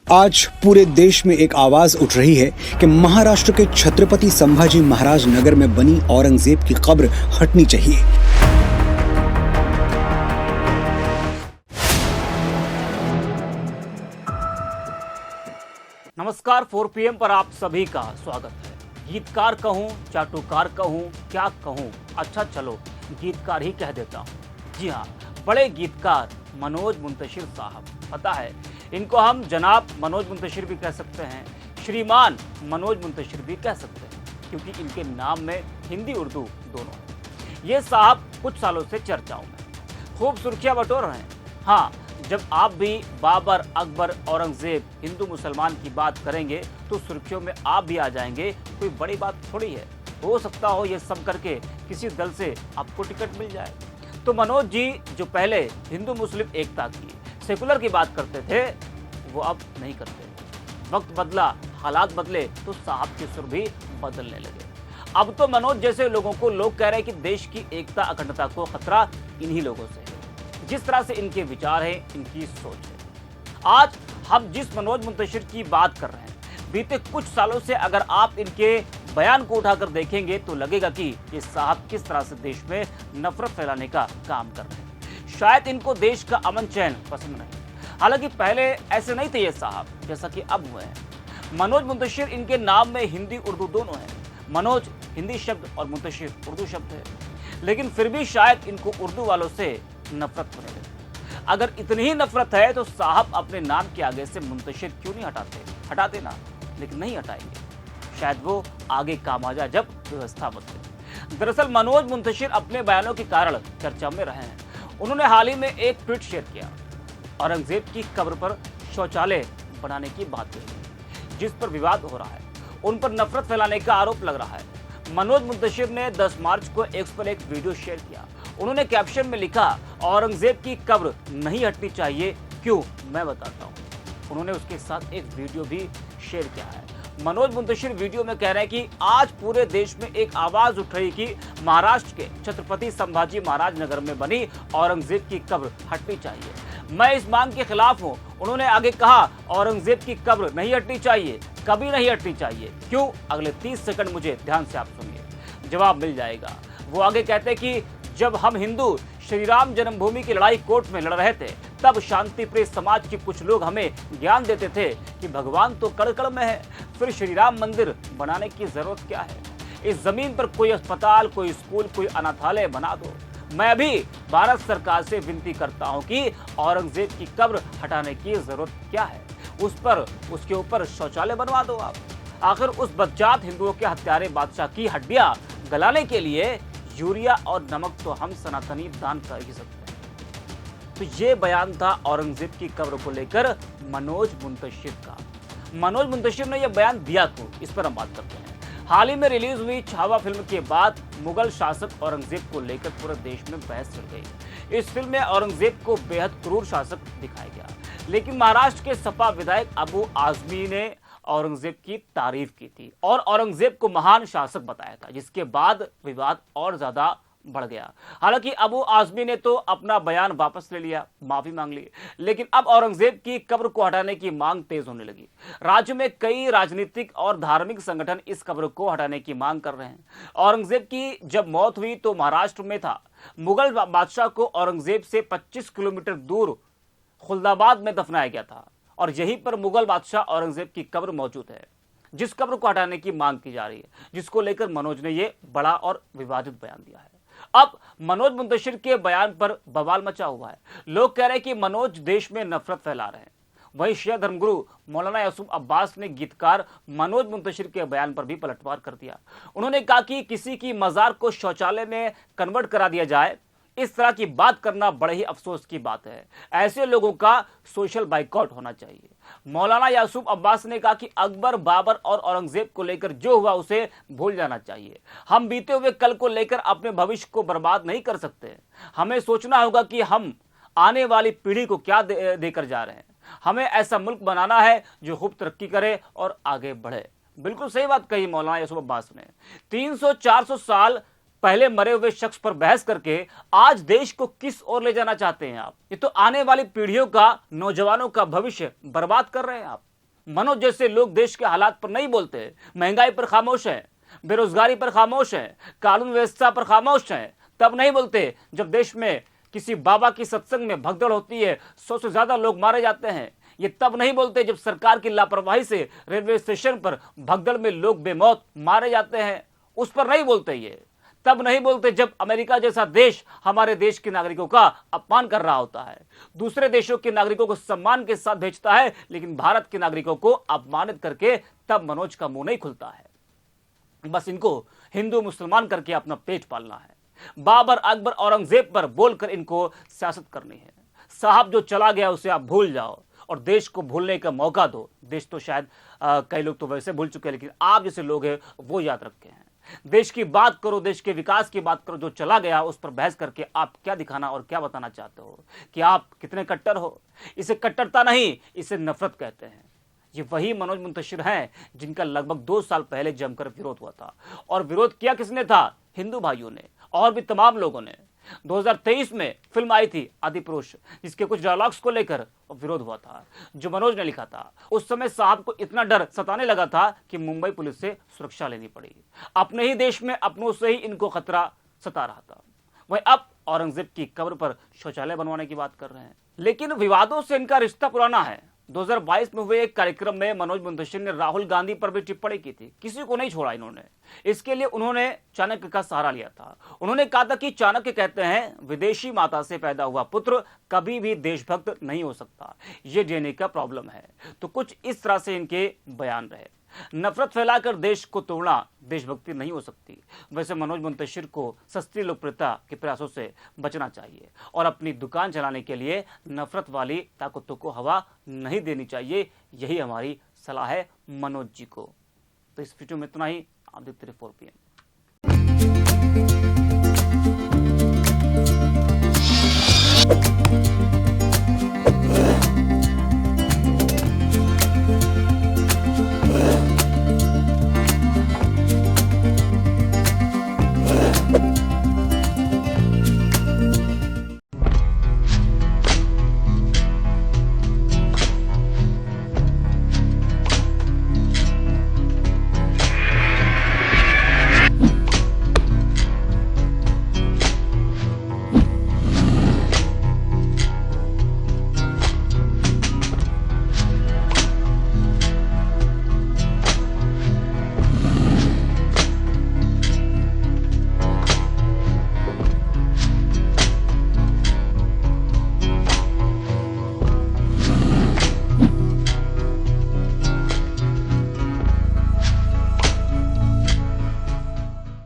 आज पूरे देश में एक आवाज उठ रही है कि महाराष्ट्र के छत्रपति संभाजी महाराज नगर में बनी औरंगजेब की कब्र हटनी चाहिए। नमस्कार, 4 PM पर आप सभी का स्वागत है। गीतकार कहूँ, चाटुकार कहूँ, क्या कहूँ, अच्छा चलो गीतकार ही कह देता हूँ। जी हाँ, बड़े गीतकार मनोज मुंतशिर साहब। पता है, इनको हम जनाब मनोज मुंतशिर भी कह सकते हैं, श्रीमान मनोज मुंतशिर भी कह सकते हैं, क्योंकि इनके नाम में हिंदी उर्दू दोनों है। ये साहब कुछ सालों से चर्चाओं में खूब सुर्खियां बटोर रहे हैं। हाँ, जब आप भी बाबर, अकबर, औरंगजेब, हिंदू मुसलमान की बात करेंगे तो सुर्खियों में आप भी आ जाएंगे। कोई बड़ी बात थोड़ी है। हो सकता हो ये सब करके किसी दल से आपको टिकट मिल जाए। तो मनोज जी जो पहले हिंदू मुस्लिम एकता की, सेकुलर की बात करते थे, वो अब नहीं करते। वक्त बदला, हालात बदले तो साहब के सुर भी बदलने लगे। अब तो मनोज जैसे लोगों को लोग कह रहे हैं कि देश की एकता, अखंडता को खतरा इन्हीं लोगों से है। जिस तरह से इनके विचार हैं, इनकी सोच है। आज हम जिस मनोज मुंतशिर की बात कर रहे हैं, बीते कुछ सालों से अगर आप इनके बयान को उठाकर देखेंगे तो लगेगा कि ये साहब किस तरह से देश में नफरत फैलाने का काम कर रहे हैं। शायद इनको देश का अमन चैन पसंद नहीं। हालांकि पहले ऐसे नहीं थे ये साहब, जैसा कि अब हुए हैं। मनोज मुंतशिर इनके नाम में हिंदी उर्दू दोनों है। मनोज हिंदी शब्द और मुंतशिर उर्दू शब्द है, लेकिन फिर भी शायद इनको उर्दू वालों से नफरत होने लगी। अगर इतनी ही नफरत है तो साहब अपने नाम के आगे से मुंतशिर क्यों नहीं हटाते? हटा देना, लेकिन नहीं हटाएंगे। शायद वो आगे काम आ जाए जब व्यवस्था बदले। दरअसल मनोज मुंतशिर अपने बयानों के कारण चर्चा में रहे हैं। उन्होंने हाल ही में एक ट्वीट शेयर किया। औरंगजेब की कब्र पर शौचालय बनाने की बात कही, जिस पर विवाद हो रहा है। उन पर नफरत फैलाने का आरोप लग रहा है। मनोज मुंतशिर ने 10 मार्च को एक्स पर एक वीडियो शेयर किया। उन्होंने कैप्शन में लिखा, औरंगजेब की कब्र नहीं हटनी चाहिए, क्यों, मैं बताता हूँ। उन्होंने उसके साथ एक वीडियो भी शेयर किया है। मनोज मुंतशिर वीडियो में कह रहे हैं कि आज पूरे देश में एक आवाज उठ रही कि महाराष्ट्र के छत्रपति संभाजी महाराज नगर में बनी औरंगजेब की कब्र हटनी चाहिए। मैं इस मांग के खिलाफ हूं। उन्होंने आगे कहा, औरंगजेब की कब्र नहीं हटनी चाहिए, कभी नहीं हटनी चाहिए, क्यों? अगले 30 सेकंड मुझे ध्यान से आप सुनिए, जवाब मिल जाएगा। वो आगे कहते हैं कि जब हम हिंदू श्री राम जन्मभूमि की लड़ाई कोर्ट में लड़ रहे थे, तब शांति प्रिय समाज के कुछ लोग हमें ज्ञान देते थे कि भगवान तो कण कण में है, फिर श्री राम मंदिर बनाने की जरूरत क्या है? इस जमीन पर कोई अस्पताल, कोई स्कूल, कोई अनाथालय बना दो। मैं अभी भारत सरकार से विनती करता हूं कि औरंगजेब की कब्र हटाने की जरूरत क्या है? उसके ऊपर शौचालय बनवा दो आप। आखिर उस बदजात हिंदुओं के हत्यारे बादशाह की हड्डियां गलाने के लिए यूरिया और नमक तो हम सनातनी दान कर ही सकते हैं। तो ये बयान था औरंगजेब की कब्र को लेकर मनोज मुंतशिर का। मनोज मुंतशिर ने यह बयान दिया क्यों, इस पर हम बात करते हैं। हाल ही में रिलीज हुई छावा फिल्म के बाद मुगल शासक औरंगजेब को लेकर पूरे देश में बहस चल गई। इस फिल्म में औरंगजेब को बेहद क्रूर शासक दिखाया गया, लेकिन महाराष्ट्र के सपा विधायक अबू आजमी ने औरंगजेब की तारीफ की थी और औरंगजेब को महान शासक बताया था, जिसके बाद विवाद और ज्यादा बढ़ गया। हालांकि अबू आजमी ने तो अपना बयान वापस ले लिया, माफी मांग ली, लेकिन अब औरंगजेब की कब्र को हटाने की मांग तेज होने लगी। राज्य में कई राजनीतिक और धार्मिक संगठन इस कब्र को हटाने की मांग कर रहे हैं। औरंगजेब की जब मौत हुई तो महाराष्ट्र में था। मुगल बादशाह को औरंगजेब से 25 किलोमीटर दूर खुलदाबाद में दफनाया गया था और यहीं पर मुगल बादशाह औरंगजेब की कब्र मौजूद है, जिस कब्र को हटाने की मांग की जा रही है, जिसको लेकर मनोज ने यह बड़ा और विवादित बयान दिया है। अब मनोज मुंतशिर के बयान पर बवाल मचा हुआ है। लोग कह रहे हैं कि मनोज देश में नफरत फैला रहे हैं। वहीं शिया धर्मगुरु मौलाना यासूफ अब्बास ने गीतकार मनोज मुंतशिर के बयान पर भी पलटवार कर दिया। उन्होंने कहा कि किसी की मजार को शौचालय में कन्वर्ट करा दिया जाए, इस तरह की बात करना बड़े ही अफसोस की बात है। ऐसे लोगों का सोशल बाइकआउट होना चाहिए। मौलाना यासूफ अब्बास ने कहा कि अकबर, बाबर और औरंगजेब को लेकर जो हुआ उसे भूल जाना चाहिए। हम बीते हुए कल को लेकर अपने भविष्य को बर्बाद नहीं कर सकते। हमें सोचना होगा कि हम आने वाली पीढ़ी को क्या देकर जा रहे हैं। हमें ऐसा मुल्क बनाना है जो खूब तरक्की करे और आगे बढ़े। बिल्कुल सही बात कही मौलाना यासूफ अब्बास ने। 300-400 साल पहले मरे हुए शख्स पर बहस करके आज देश को किस ओर ले जाना चाहते हैं आप? ये तो आने वाली पीढ़ियों का, नौजवानों का भविष्य बर्बाद कर रहे हैं आप। मनोज जैसे लोग देश के हालात पर नहीं बोलते, महंगाई पर खामोश है, बेरोजगारी पर खामोश है, कानून व्यवस्था पर खामोश है, तब नहीं बोलते जब देश में किसी बाबा की सत्संग में भगदड़ होती है, 100 से ज्यादा लोग मारे जाते हैं। ये तब नहीं बोलते जब सरकार की लापरवाही से रेलवे स्टेशन पर भगदड़ में लोग बेमौत मारे जाते हैं, उस पर नहीं बोलते। ये तब नहीं बोलते जब अमेरिका जैसा देश हमारे देश के नागरिकों का अपमान कर रहा होता है, दूसरे देशों के नागरिकों को सम्मान के साथ भेजता है, लेकिन भारत के नागरिकों को अपमानित करके तब मनोज का मुंह नहीं खुलता है। बस इनको हिंदू मुसलमान करके अपना पेट पालना है, बाबर अकबर औरंगजेब पर बोलकर इनको सियासत करनी है। साहब जो चला गया उसे आप भूल जाओ और देश को भूलने का मौका दो। देश तो शायद कई लोग तो वैसे भूल चुके हैं, लेकिन आप जैसे लोग हैं वो याद रखे हैं। देश की बात करो, देश के विकास की बात करो, जो चला गया उस पर बहस करके आप क्या दिखाना और क्या बताना चाहते हो कि आप कितने कट्टर हो। इसे कट्टरता नहीं, इसे नफरत कहते हैं। ये वही मनोज मुंतशिर हैं जिनका लगभग 2 साल पहले जमकर विरोध हुआ था, और विरोध किया किसने था? हिंदू भाइयों ने और भी तमाम लोगों ने। 2023 में फिल्म आई थी आदिपुरुष, जिसके कुछ डायलॉग्स को लेकर विरोध हुआ था, जो मनोज ने लिखा था। उस समय साहब को इतना डर सताने लगा था कि मुंबई पुलिस से सुरक्षा लेनी पड़ी। अपने ही देश में अपनों से ही इनको खतरा सता रहा था। वह अब औरंगजेब की कब्र पर शौचालय बनवाने की बात कर रहे हैं, लेकिन विवादों से इनका रिश्ता पुराना है। 2022 में हुए एक कार्यक्रम में मनोज मुंतशिर ने राहुल गांधी पर भी टिप्पणी की थी। किसी को नहीं छोड़ा इन्होंने। इसके लिए उन्होंने चाणक्य का सहारा लिया था। उन्होंने कहा था कि चाणक्य कहते हैं, विदेशी माता से पैदा हुआ पुत्र कभी भी देशभक्त नहीं हो सकता, ये डीएनए का प्रॉब्लम है। तो कुछ इस तरह से इनके बयान रहे। नफरत फैलाकर देश को तोड़ना देशभक्ति नहीं हो सकती। वैसे मनोज मुंतशिर को सस्ती लोकप्रियता के प्रयासों से बचना चाहिए और अपनी दुकान चलाने के लिए नफरत वाली ताकतों को हवा नहीं देनी चाहिए। यही हमारी सलाह है मनोज जी को। तो इस वीडियो में इतना ही। आप देखते रहिए 4 PM।